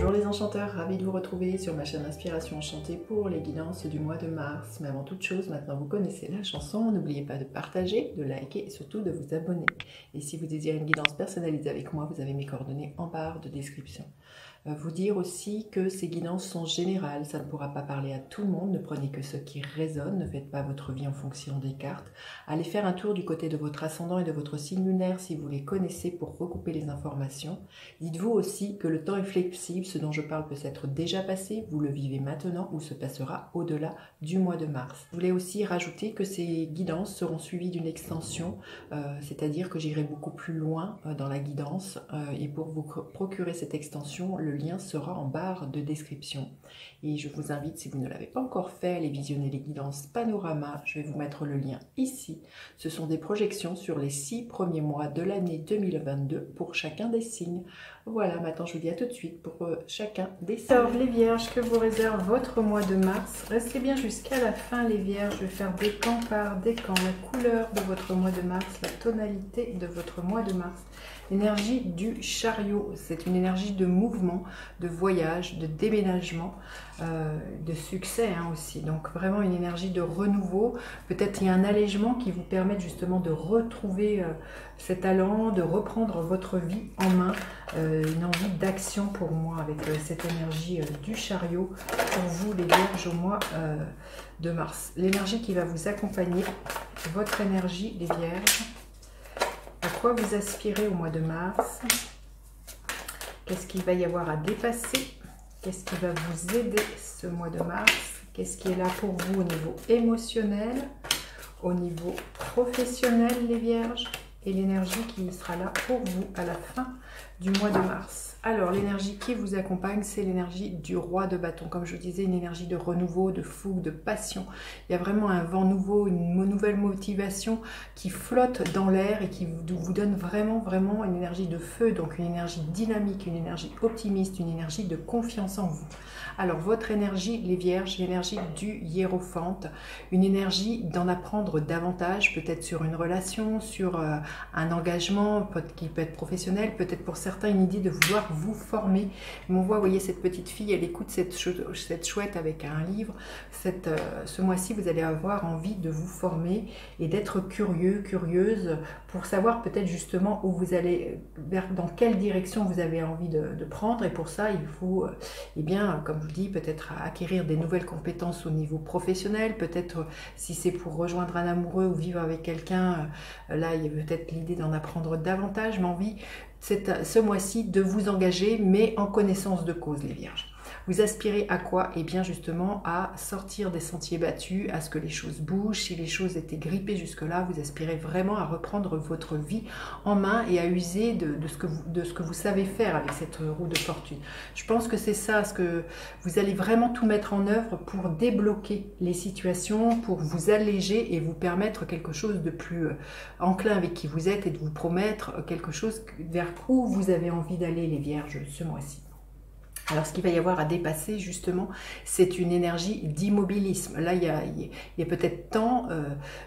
Bonjour les enchanteurs, ravi de vous retrouver sur ma chaîne Inspiration Enchantée pour les guidances du mois de mars. Mais avant toute chose, maintenant vous connaissez la chanson, n'oubliez pas de partager, de liker et surtout de vous abonner. Et si vous désirez une guidance personnalisée avec moi, vous avez mes coordonnées en barre de description. Vous dire aussi que ces guidances sont générales, ça ne pourra pas parler à tout le monde, ne prenez que ce qui résonne, ne faites pas votre vie en fonction des cartes. Allez faire un tour du côté de votre ascendant et de votre signe lunaire si vous les connaissez pour recouper les informations. Dites-vous aussi que le temps est flexible, ce dont je parle peut s'être déjà passé, vous le vivez maintenant ou se passera au-delà du mois de mars. Je voulais aussi rajouter que ces guidances seront suivies d'une extension, c'est-à-dire que j'irai beaucoup plus loin dans la guidance et pour vous procurer cette extension, le lien sera en barre de description. Et je vous invite, si vous ne l'avez pas encore fait, à aller visionner les guidances Panorama. Je vais vous mettre le lien ici. Ce sont des projections sur les 6 premiers mois de l'année 2022 pour chacun des signes. Voilà, maintenant je vous dis à tout de suite pour chacun des signes. Alors les vierges, que vous réserve votre mois de mars? Restez bien jusqu'à la fin les vierges. Je vais faire décan par décan la couleur de votre mois de mars, la tonalité de votre mois de mars. L'énergie du chariot, c'est une énergie de mouvement, de voyage, de déménagement, de succès aussi. Donc vraiment une énergie de renouveau. Peut-être il y a un allègement qui vous permet justement de retrouver cet allant, de reprendre votre vie en main. Une envie d'action pour moi avec cette énergie du chariot pour vous les vierges au mois de mars. L'énergie qui va vous accompagner, votre énergie les vierges. À quoi vous aspirez au mois de mars? Qu'est-ce qu'il va y avoir à dépasser? Qu'est-ce qui va vous aider ce mois de mars? Qu'est-ce qui est là pour vous au niveau émotionnel, au niveau professionnel les vierges? Et l'énergie qui sera là pour vous à la fin du mois de mars. Alors, l'énergie qui vous accompagne, c'est l'énergie du roi de bâton. Comme je vous disais, une énergie de renouveau, de fougue, de passion. Il y a vraiment un vent nouveau, une nouvelle motivation qui flotte dans l'air et qui vous donne vraiment une énergie de feu, donc une énergie dynamique, une énergie optimiste, une énergie de confiance en vous. Alors, votre énergie, les vierges, l'énergie du hiérophante, une énergie d'en apprendre davantage, peut-être sur une relation, sur un engagement qui peut être professionnel, peut-être pour certains une idée de vouloir vous former. Mais on voit, vous voyez, cette petite fille, elle écoute cette chouette avec un livre. Ce mois-ci, vous allez avoir envie de vous former et d'être curieux, curieuse, pour savoir peut-être justement où vous allez, dans quelle direction vous avez envie de prendre. Et pour ça, il faut, eh bien, comme je vous dis, peut-être acquérir des nouvelles compétences au niveau professionnel. Peut-être, si c'est pour rejoindre un amoureux ou vivre avec quelqu'un, là, il y a peut-être l'idée d'en apprendre davantage, mais envie ce mois-ci de vous engager, mais en connaissance de cause, les vierges. Vous aspirez à quoi? Eh bien justement à sortir des sentiers battus, à ce que les choses bougent. Si les choses étaient grippées jusque-là, vous aspirez vraiment à reprendre votre vie en main et à user de ce que vous savez faire avec cette roue de fortune. Je pense que c'est ça, ce que vous allez vraiment tout mettre en œuvre pour débloquer les situations, pour vous alléger et vous permettre quelque chose de plus enclin avec qui vous êtes et de vous promettre quelque chose vers où vous avez envie d'aller, les vierges, ce mois-ci. Alors, ce qu'il va y avoir à dépasser, justement, c'est une énergie d'immobilisme. Là, il y a peut-être temps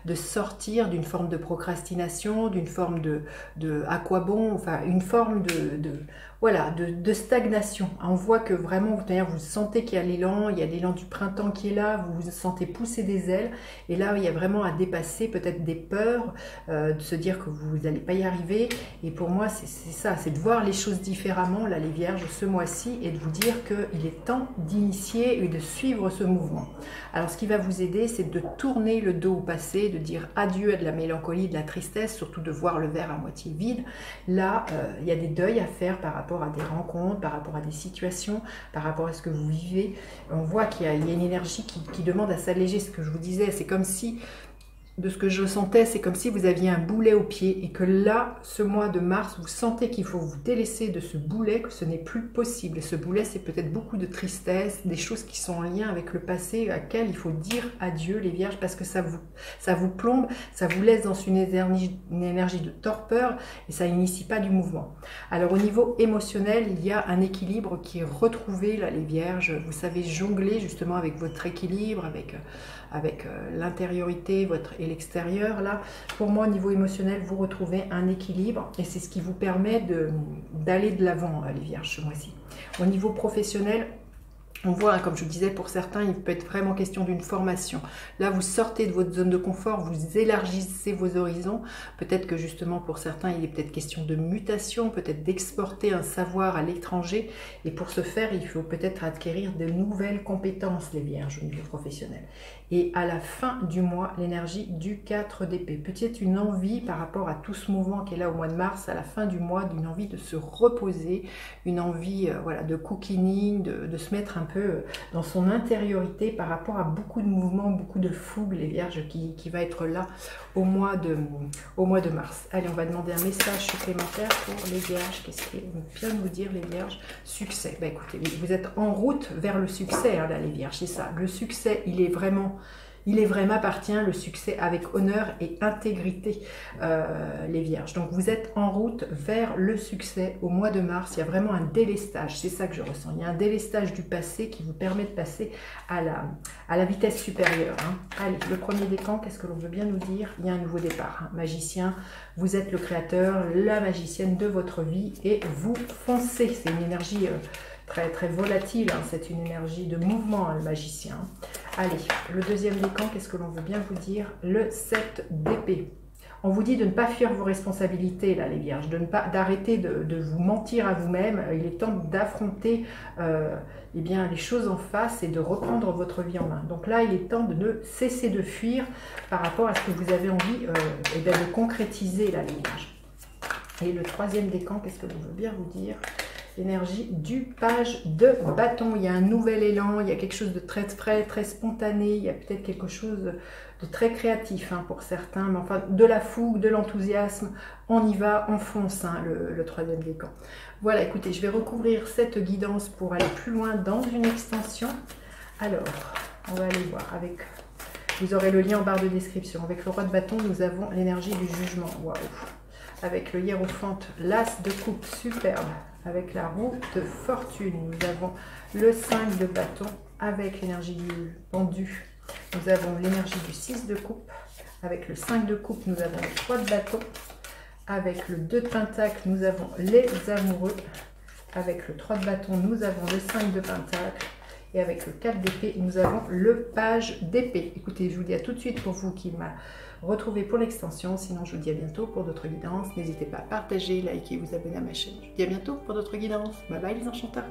de sortir d'une forme de procrastination, d'une forme de à quoi bon, enfin, une forme de stagnation. On voit que vraiment, d'ailleurs, vous sentez qu'il y a l'élan du printemps qui est là, vous vous sentez pousser des ailes. Et là, il y a vraiment à dépasser peut-être des peurs, de se dire que vous n'allez pas y arriver. Et pour moi, c'est ça, c'est de voir les choses différemment, là, les vierges, ce mois-ci, et de vous dire qu'il est temps d'initier et de suivre ce mouvement. Alors, ce qui va vous aider, c'est de tourner le dos au passé, de dire adieu à de la mélancolie, de la tristesse, surtout de voir le verre à moitié vide. Là, il y a des deuils à faire par rapport à des rencontres, par rapport à des situations, par rapport à ce que vous vivez. On voit qu'il y a une énergie qui demande à s'alléger. Ce que je vous disais, c'est comme si, de ce que je sentais, c'est comme si vous aviez un boulet au pied et que là, ce mois de mars, vous sentez qu'il faut vous délaisser de ce boulet, que ce n'est plus possible. Et ce boulet, c'est peut-être beaucoup de tristesse, des choses qui sont en lien avec le passé, à laquelle il faut dire adieu, les vierges, parce que ça vous plombe, ça vous laisse dans une énergie de torpeur et ça n'initie pas du mouvement. Alors au niveau émotionnel, il y a un équilibre qui est retrouvé, là, les vierges. Vous savez jongler justement avec votre équilibre, avec l'intériorité, votre et l'extérieur. Là, pour moi, au niveau émotionnel, vous retrouvez un équilibre et c'est ce qui vous permet d'aller de l'avant, les Vierges, ce mois-ci. Au niveau professionnel, on voit, comme je vous disais, pour certains, il peut être vraiment question d'une formation. Là, vous sortez de votre zone de confort, vous élargissez vos horizons. Peut-être que justement, pour certains, il est peut-être question de mutation, peut-être d'exporter un savoir à l'étranger. Et pour ce faire, il faut peut-être acquérir de nouvelles compétences, les Vierges, au niveau professionnel. Et à la fin du mois, l'énergie du 4 d'épée. Peut-être une envie par rapport à tout ce mouvement qui est là au mois de mars, à la fin du mois, d'une envie de se reposer, une envie voilà, de cocooning, de se mettre un peu dans son intériorité par rapport à beaucoup de mouvements, beaucoup de fougue, les Vierges, qui va être là au mois de mars. Allez, on va demander un message supplémentaire pour les Vierges. Qu'est-ce qu'ils vont bien nous dire, les Vierges? Succès. Ben, écoutez, vous êtes en route vers le succès, hein, là, les Vierges, c'est ça. Le succès, il est vraiment appartient, le succès avec honneur et intégrité, les Vierges. Donc vous êtes en route vers le succès au mois de mars. Il y a vraiment un délestage, c'est ça que je ressens. Il y a un délestage du passé qui vous permet de passer à la vitesse supérieure. Hein. Allez, le premier décan, qu'est-ce que l'on veut bien nous dire? Il y a un nouveau départ. Hein. Magicien, vous êtes le créateur, la magicienne de votre vie et vous foncez. C'est une énergie très, très volatile, hein. C'est une énergie de mouvement, hein, le magicien. Allez, le deuxième décan, qu'est-ce que l'on veut bien vous dire? Le 7 d'épée. On vous dit de ne pas fuir vos responsabilités, là, les Vierges, d'arrêter de vous mentir à vous-même. Il est temps d'affronter eh bien, les choses en face et de reprendre votre vie en main. Donc là, il est temps de ne cesser de fuir par rapport à ce que vous avez envie de concrétiser, là, les Vierges. Et le troisième décan, qu'est-ce que l'on veut bien vous dire? L'énergie du page de bâton. Il y a un nouvel élan, il y a quelque chose de très frais, très spontané, il y a peut-être quelque chose de très créatif, hein, pour certains, mais enfin de la fougue, de l'enthousiasme. On y va, on fonce, hein, le troisième décan. Voilà, écoutez, je vais recouvrir cette guidance pour aller plus loin dans une extension. Alors, on va aller voir avec... Vous aurez le lien en barre de description. Avec le roi de bâton, nous avons l'énergie du jugement. Waouh! Avec le hiérophante, l'as de coupe, superbe. Avec la roue de fortune, nous avons le 5 de bâton. Avec l'énergie du pendu, nous avons l'énergie du 6 de coupe. Avec le 5 de coupe, nous avons le 3 de bâton. Avec le 2 de pentacle, nous avons les amoureux. Avec le 3 de bâton, nous avons le 5 de pentacle. Et avec le 4 d'épée, nous avons le page d'épée. Écoutez, je vous dis à tout de suite pour vous qui m'a retrouvé pour l'extension. Sinon, je vous dis à bientôt pour d'autres guidances. N'hésitez pas à partager, liker, vous abonner à ma chaîne. Je vous dis à bientôt pour d'autres guidances. Bye bye les enchanteurs.